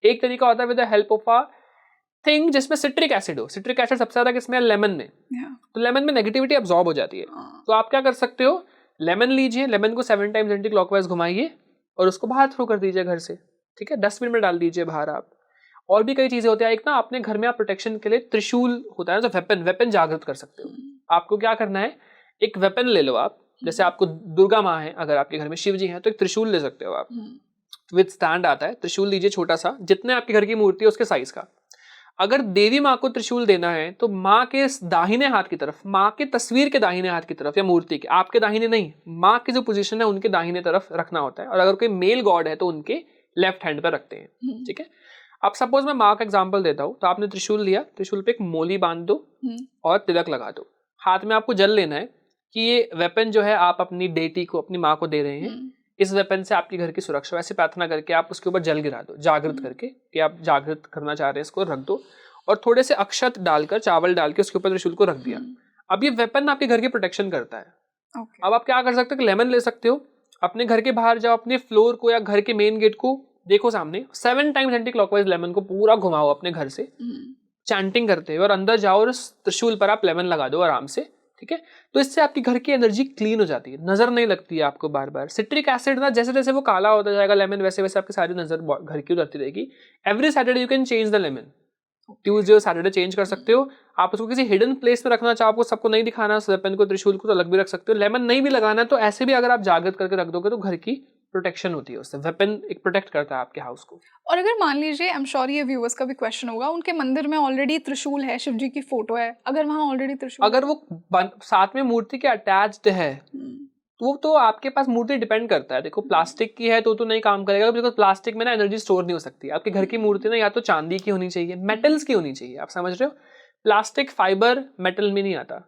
Speaker 1: एक तरीका होता है with the help of a thing जिसमें सिट्रिक एसिड हो। सिट्रिक एसिड सबसे ज्यादा किसमें, लेमन में। तो लेमन में नेगेटिविटी अब्सॉर्ब हो जाती है। तो आप क्या कर सकते हो, लेमन लीजिए, लेमन को 7 टाइम्स एंटी क्लॉकवाइज घुमाइए और उसको बाहर थ्रो कर दीजिए घर से, ठीक है। डस्टबिन में डाल दीजिए बाहर आप। और भी कई चीजें होती है। एक ना अपने घर में आप प्रोटेक्शन के लिए त्रिशूल होता है, जो वेपन जागृत कर सकते हो। आपको क्या करना है, एक वेपन ले लो आप। जैसे आपको दुर्गा माँ है, अगर आपके घर में शिव जी है तो एक त्रिशूल ले सकते हो आप, विद स्टैंड आता है। त्रिशूल लीजिए छोटा सा, जितने आपके घर की मूर्ति है उसके साइज का। अगर देवी माँ को त्रिशूल देना है तो माँ के दाहिने हाथ की तरफ, माँ के तस्वीर के दाहिने हाथ की तरफ, या मूर्ति के, आपके दाहिने नहीं, माँ की जो पोजीशन है उनके दाहिने तरफ रखना होता है। और अगर कोई मेल गॉड है तो उनके लेफ्ट हैंड पर रखते हैं, ठीक है। अब सपोज मैं माँ का एग्जांपल देता हूँ, तो आपने त्रिशूल लिया, त्रिशूल पे एक मोली बांध दो और तिलक लगा दो। हाथ में आपको जल लेना है कि ये वेपन जो है आप अपनी डेटी को, अपनी माँ को दे रहे हैं, इस वेपन से आपकी घर की सुरक्षा, वैसे प्रार्थना करके आप उसके ऊपर जल गिरा दो, जागृत करके कि आप जागृत करना चाह रहे हैं, इसको रख दो और थोड़े से अक्षत डालकर, चावल डाल के उसके ऊपर त्रिशूल को रख दिया। अब ये वेपन आपके घर की प्रोटेक्शन करता है। अब आप क्या कर सकते हो, लेमन ले सकते हो, अपने घर के बाहर जाओ, अपने फ्लोर को या घर के मेन गेट को देखो सामने, 7 टाइम्स एंटी क्लॉकवाइज लेमन को पूरा घुमाओ अपने घर से चैंटिंग करते हुए, और अंदर जाओ और उस त्रिशूल पर आप लेमन लगा दो आराम से, ठीक है। तो इससे आपकी घर की एनर्जी क्लीन हो जाती है, नजर नहीं लगती है आपको बार बार। सिट्रिक एसिड ना जैसे जैसे वो काला होता जाएगा लेमन, वैसे वैसे आपकी सारी नजर घर की उतरती रहेगी। Every Saturday you can change the lemon, Tuesday और सैटरडे चेंज कर सकते हो। आप उसको किसी हिडन प्लेस में रखना चाहो, आपको सबको नहीं दिखाना, वेपन को, त्रिशूल को, तो अलग भी रख सकते हो। लेमन नहीं भी लगाना तो ऐसे भी अगर आप जागृत करके रख दोगे तो घर की प्रोटेक्शन होती है उससे, वेपन एक प्रोटेक्ट करता है आपके हाउस को।
Speaker 2: और अगर मान लीजिए, आई एम श्योर ये व्यूअर्स का भी क्वेश्चन होगा, उनके मंदिर में ऑलरेडी त्रिशूल है, शिव जी की फोटो है, अगर वहाँ ऑलरेडी त्रिशूल,
Speaker 1: अगर वो साथ में मूर्ति के अटैच्ड है तो वो तो आपके पास मूर्ति डिपेंड करता है। देखो प्लास्टिक की है तो नहीं काम करेगा, बिकॉज प्लास्टिक में ना एनर्जी स्टोर नहीं हो सकती। आपके घर की मूर्ति ना या तो चांदी की होनी चाहिए, मेटल्स की होनी चाहिए, आप समझ रहे हो। प्लास्टिक, फाइबर, मेटल में नहीं आता,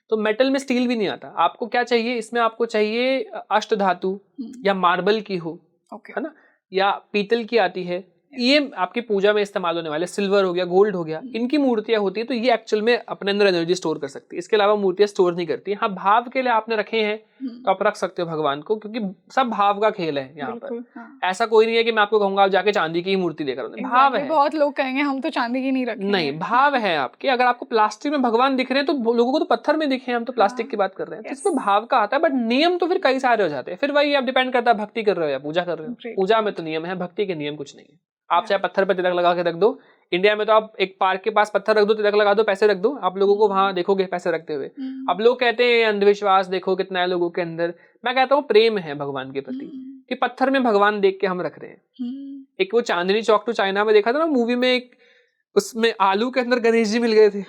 Speaker 1: तो मेटल में स्टील भी नहीं आता। आपको क्या चाहिए इसमें, आपको चाहिए अष्ट धातु या मार्बल की हो, है ना, या पीतल की आती है, ये आपकी पूजा में इस्तेमाल होने वाले, सिल्वर हो गया, गोल्ड हो गया, इनकी मूर्तियां होती है, तो ये एक्चुअल में अपने अंदर एनर्जी स्टोर कर सकती है। इसके अलावा मूर्तियां स्टोर नहीं करती। हाँ, भाव के लिए आपने रखे हैं तो आप रख सकते हो भगवान को, क्योंकि सब भाव का खेल है यहाँ पर। हाँ। ऐसा कोई नहीं है कि मैं आपको कहूंगा आप जाके चांदी की ही मूर्ति लेकर, भाव है।
Speaker 2: बहुत लोग कहेंगे हम तो चांदी की नहीं रखेंगे, नहीं,
Speaker 1: भाव है आपके। अगर आपको प्लास्टिक में भगवान दिख रहे हैं तो लोगों को तो पत्थर में दिखे, हम तो प्लास्टिक की बात कर रहे हैं, तो इसमें भाव का आता है। बट नियम तो फिर कई सारे हो जाते हैं। फिर वही आप डिपेंड करता है भक्ति कर रहे हो या पूजा कर रहे हो। पूजा में तो नियम है, भक्ति के नियम कुछ नहीं है। आप चाहे पत्थर पर तिलक लगा के रख दो, इंडिया में तो आप एक पार्क के पास पत्थर रख दो, तिलक लगा दो, पैसे रख दो, आप लोगों को वहां देखोगे पैसे रखते हुए। अब लोग कहते हैं अंधविश्वास, देखो कितना है लोगों के अंदर। मैं कहता हूँ प्रेम है भगवान के प्रति, कि पत्थर में भगवान देख के हम रख रहे हैं। एक वो चांदनी चौक टू चाइना में देखा था ना मूवी में, एक उसमें आलू के अंदर गणेश जी मिल गए थे।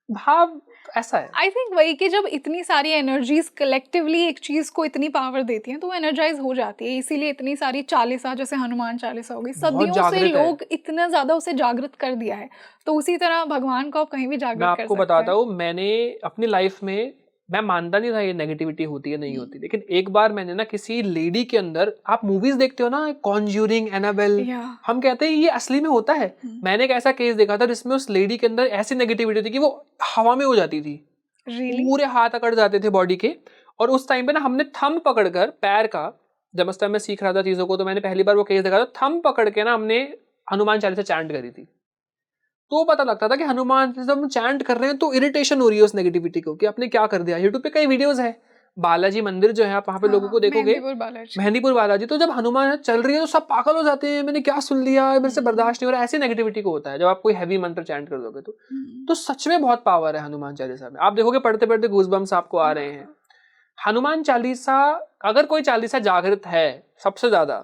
Speaker 1: भाव ऐसा है।
Speaker 2: आई थिंक वही कि जब इतनी सारी एनर्जीज कलेक्टिवली एक चीज को इतनी पावर देती हैं तो वो एनर्जाइज हो जाती है। इसीलिए इतनी सारी चालीसा, जैसे हनुमान चालीसा हो गई, सदियों से लोग इतना ज्यादा उसे जागृत कर दिया है। तो उसी तरह भगवान को आप कहीं भी जागृत कर सकते हैं।
Speaker 1: मैं आपको बताता हूँ, मैंने अपनी लाइफ में, मैं मानता नहीं था ये नेगेटिविटी होती है नहीं होती, लेकिन एक बार मैंने ना किसी लेडी के अंदर, आप मूवीज देखते हो ना, कॉन्ज्यूरिंग, एनाबेल, हम कहते हैं ये असली में होता है। मैंने एक ऐसा केस देखा था जिसमें उस लेडी के अंदर ऐसी नेगेटिविटी थी कि वो हवा में हो जाती थी। पूरे हाथ अकड़ जाते थे बॉडी के। और उस टाइम पे ना हमने थंब पकड़कर पैर का, जब उस टाइम मैं सीख रहा था चीजों को, तो मैंने पहली बार वो केस देखा था, थंब पकड़ के ना हमने हनुमान चालीसा चैंट करी थी। तो पता लगता था कि हनुमान जब हम चैंट कर रहे हैं तो इरिटेशन हो रही है उस नेगेटिविटी को, कि आपने क्या कर दिया। यूट्यूब पे कई वीडियोस है, बालाजी मंदिर जो है, आप वहाँ पे लोगों को देखोगे, मेहंदीपुर बालाजी, तो जब हनुमान चल रही है तो सब पागल हो जाते हैं, मैंने क्या सुन लिया, मेरे से बर्दाश्त नहीं हो रहा। ऐसी नेगेटिविटी को होता है जब आप कोई हैवी मंत्र चैंट कर दोगे तो सच में बहुत पावर है हनुमान चालीसा में। आप देखोगे पढ़ते पढ़ते गूज़बम्स आपको आ रहे हैं। हनुमान चालीसा, अगर कोई चालीसा जागृत है सबसे ज्यादा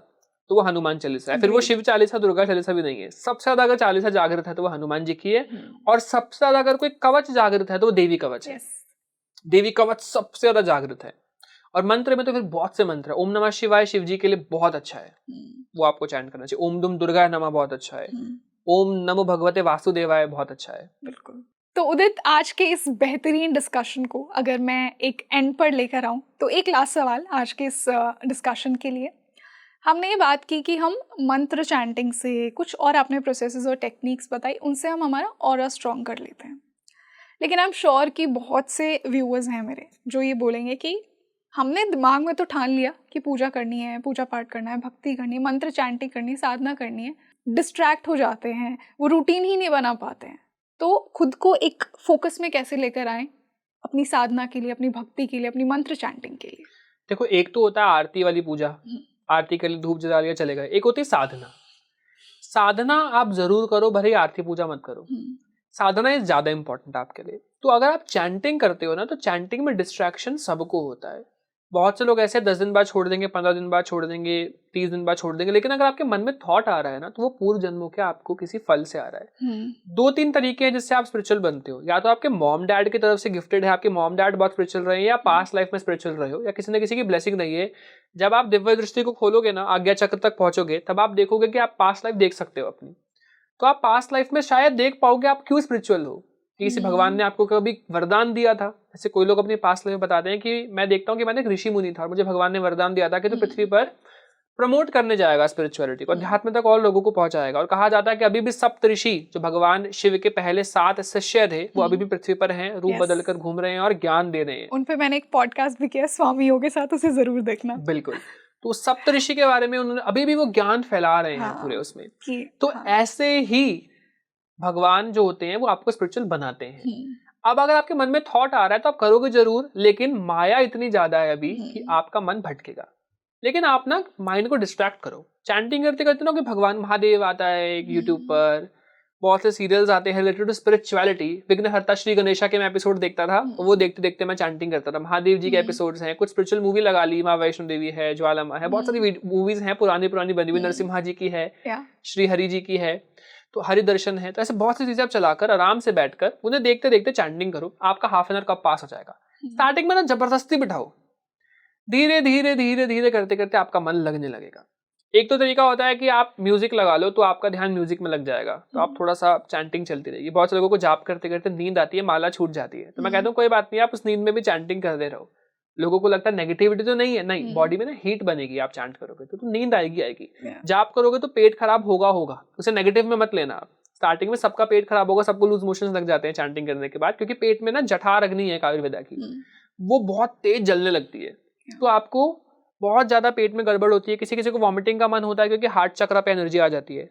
Speaker 1: तो वो हनुमान चालीसा है। फिर वो शिव चालीसा, दुर्गा चालीसा भी नहीं है। सबसे ज्यादा अगर चालीसा जागृत है तो वो हनुमान जी की है। और सबसे ज्यादा अगर कोई कवच जागृत है तो वो देवी कवच है। देवी कवच सबसे ज्यादा जागृत है। और मंत्र में तो फिर बहुत से मंत्र है। ओम नमः शिवाय शिव जी के लिए बहुत अच्छा है, वो आपको चैंट करना चाहिए। ओम दुम दुर्गा नमः बहुत अच्छा है। ओम नमो भगवते वासुदेवाय बहुत अच्छा है।
Speaker 2: बिल्कुल। तो उदित, आज के इस बेहतरीन डिस्कशन को अगर मैं एक एंड पर लेकर आऊँ तो एक लास्ट सवाल आज के इस डिस्कशन के लिए। हमने ये बात की कि हम मंत्र चैंटिंग से, कुछ और आपने प्रोसेसेस और टेक्निक्स बताई, उनसे हम हमारा ऑरा स्ट्रॉन्ग कर लेते हैं। लेकिन आई एम श्योर कि बहुत से व्यूअर्स हैं मेरे जो ये बोलेंगे कि हमने दिमाग में तो ठान लिया कि पूजा करनी है, पूजा पाठ करना है, भक्ति करनी है, मंत्र चैंटिंग करनी है, साधना करनी है, डिस्ट्रैक्ट हो जाते हैं, वो रूटीन ही नहीं बना पाते हैं। तो खुद को एक फोकस में कैसे लेकर आएं अपनी साधना के लिए, अपनी भक्ति के लिए, अपनी मंत्र चैंटिंग के लिए?
Speaker 1: देखो, एक तो होता है आरती वाली पूजा, आरती के लिए धूप जला लिया चलेगा। एक होती है साधना। साधना आप जरूर करो, भले आरती पूजा मत करो। साधना इज ज्यादा इंपॉर्टेंट आपके लिए। तो अगर आप चैंटिंग करते हो ना, तो चैंटिंग में डिस्ट्रैक्शन सबको होता है। बहुत से लोग ऐसे 10 दिन बाद छोड़ देंगे, 15 दिन बाद छोड़ देंगे, 30 दिन बाद छोड़ देंगे। लेकिन अगर आपके मन में थॉट आ रहा है ना, तो वो पूर्व जन्मों के आपको किसी फल से आ रहा है। 2-3 तरीके हैं जिससे आप स्पिरिचुअल बनते हो। या तो आपके मॉम डैड की तरफ से गिफ्टेड है, आपके मॉम डैड बहुत स्पिरिचुअल रहे हैं, या पास्ट लाइफ में स्पिरिचुअल रहे हो, या किसी न किसी की ब्लेसिंग रही है। जब आप दिव्य दृष्टि को खोलोगे ना, आज्ञा चक्र तक पहुंचोगे, तब आप देखोगे कि आप पास्ट लाइफ देख सकते हो अपनी। तो आप पास्ट लाइफ में शायद देख पाओगे आप क्यों स्पिरिचुअल हो। कि किसी भगवान ने आपको कभी वरदान दिया था। जैसे कोई लोग अपनी पास्ट लाइफ में बताते हैं कि मैं देखता हूँ कि मैंने एक ऋषि मुनि था और मुझे भगवान ने वरदान दिया था कि तू पृथ्वी पर प्रमोट करने जाएगा स्पिरिचुअलिटी को, अध्यात्म तक और लोगों को पहुंचाएगा। और कहा जाता है कि अभी भी सप्त ऋषि जो भगवान शिव के पहले 7 शिष्य थे वो अभी भी पृथ्वी पर हैं, रूप बदल कर घूम रहे हैं और ज्ञान दे रहे हैं।
Speaker 2: उन पे मैंने एक पॉडकास्ट भी किया स्वामियों के साथ, उसे जरूर देखना।
Speaker 1: बिल्कुल। तो सप्त ऋषि के बारे में उन्होंने अभी भी वो ज्ञान फैला रहे हैं पूरे उसमें। तो ऐसे ही भगवान जो होते हैं वो आपको स्पिरिचुअल बनाते हैं। अब अगर आपके मन में थॉट आ रहा है तो आप करोगे जरूर, लेकिन माया इतनी ज्यादा है अभी कि आपका मन भटकेगा। लेकिन आप ना माइंड को डिस्ट्रैक्ट करो, चैंटिंग करते करते ना कि भगवान महादेव आता है एक यूट्यूब पर, बहुत से सीरियल्स आते हैं रिलेटेड टू स्पिरिचुअलिटी। विघ्नहर्ता श्री गणेशा के मैं एपिसोड देखता था, वो देखते देखते मैं चैंटिंग करता था। महादेव जी के एपिसोड्स हैं, कुछ स्पिरिचुअल मूवी लगा ली, माँ वैष्णो देवी है, ज्वालामा है, बहुत सारी मूवीज हैं पुरानी बनी हुई, नरसिम्हा जी की है, श्री हरि जी की है, तो हरि दर्शन है। तो ऐसे बहुत सी चीजें आप चलाकर आराम से बैठकर उन्हें देखते देखते चैंटिंग करो, आपका हाफ एन आवर कब पास हो जाएगा। स्टार्टिंग में ना जबरदस्ती बिठाओ, धीरे धीरे धीरे धीरे करते करते आपका मन लगने लगेगा। एक तो तरीका होता है कि आप म्यूजिक लगा लो तो आपका ध्यान म्यूजिक में लग जाएगा, तो आप थोड़ा सा चैंटिंग चलती रहेगी। बहुत से लोगों को जाप करते करते नींद आती है, माला छूट जाती है, तो मैं कहता हूँ कोई बात नहीं, आप उस नींद में भी चैंटिंग करते रहो। लोगों को लगता है नेगेटिविटी तो नहीं है, नहीं, बॉडी में ना हीट बनेगी आप चैंट करोगे तो नींद आएगी। जाप करोगे तो पेट खराब होगा, उसे नेगेटिव में मत लेना आप। स्टार्टिंग में सबका पेट खराब होगा, सबको लूज मोशंस लग जाते हैं चैंटिंग करने के बाद, क्योंकि पेट में ना जठार अग्नि है आयुर्वेदा की, वो बहुत तेज जलने लगती है। तो आपको बहुत ज्यादा पेट में गड़बड़ होती है, किसी किसी को वॉमिटिंग का मन होता है क्योंकि हार्ट चक्र पे एनर्जी आ जाती है,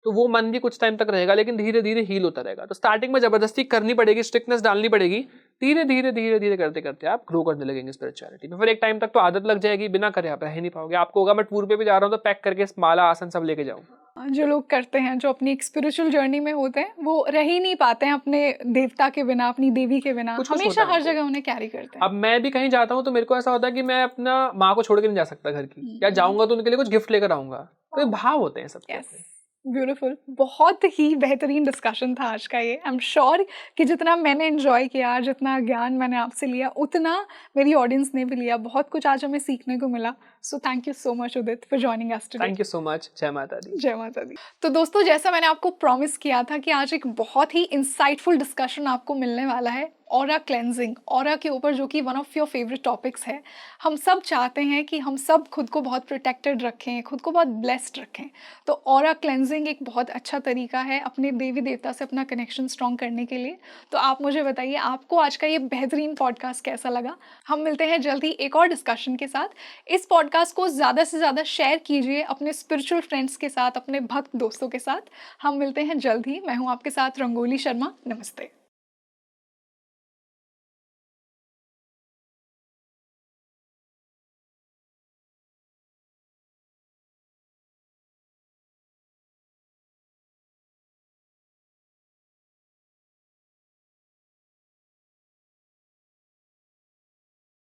Speaker 1: तो वो मन भी कुछ टाइम तक रहेगा, लेकिन धीरे धीरे हील होता रहेगा। तो स्टार्टिंग में जबरदस्ती करनी पड़ेगी, स्ट्रिक्टनेस डालनी पड़ेगी, धीरे धीरे धीरे धीरे करते करते आप ग्रो करने लगेंगे स्पिरिचुअलिटी में। फिर एक टाइम तक तो आदत लग जाएगी, बिना करे आप रह ही नहीं पाओगे। आपको होगा मैं टूर पे भी जा रहा हूँ तो पैक करके माला आसन सब लेके जाऊँ।
Speaker 2: जो लोग करते हैं, जो अपनी एक स्पिरिचुअल जर्नी में होते हैं, वो रह ही नहीं पाते हैं अपने देवता के बिना, अपनी देवी के बिना, हमेशा हर जगह उन्हें कैरी करते हैं।
Speaker 1: अब मैं भी कहीं जाता हूँ तो मेरे को ऐसा होता है कि मैं अपना माँ को छोड़ के नहीं जा सकता घर की, या जाऊंगा तो उनके लिए कुछ गिफ्ट लेकर आऊंगा। तो ये भाव होते हैं सबके।
Speaker 2: ब्यूटीफुल, बहुत ही बेहतरीन डिस्कशन था आज का ये। आई एम श्योर कि जितना मैंने एंजॉय किया, जितना ज्ञान मैंने आपसे लिया, उतना मेरी ऑडियंस ने भी लिया। बहुत कुछ आज हमें सीखने को मिला। So thank you so much Udit for joining us today.
Speaker 1: Thank you so much. जय माता दी।
Speaker 2: जय माता दी। तो दोस्तों, जैसा मैंने आपको प्रॉमिस किया था कि आज एक बहुत ही इंसाइटफुल डिस्कशन आपको मिलने वाला है ऑरा क्लेंजिंग, ऑरा के ऊपर, जो कि one of your favourite topics है। हम सब चाहते हैं कि हम सब खुद को बहुत प्रोटेक्टेड रखें, खुद को बहुत ब्लेस्ड रखें। तो ऑरा क्लेंजिंग एक बहुत अच्छा तरीका है अपने देवी देवता से अपना कनेक्शन स्ट्रॉन्ग करने के लिए। तो आप मुझे बताइए, आपको आज का ये बेहतरीन पॉडकास्ट कैसा लगा? हम मिलते हैं जल्दी एक और डिस्कशन के साथ। इस पॉडकास्ट को ज़्यादा से ज़्यादा शेयर कीजिए अपने स्पिरिचुअल फ्रेंड्स के साथ, अपने भक्त दोस्तों के साथ। हम मिलते हैं जल्द ही। मैं हूँ आपके साथ रंगोली शर्मा। नमस्ते।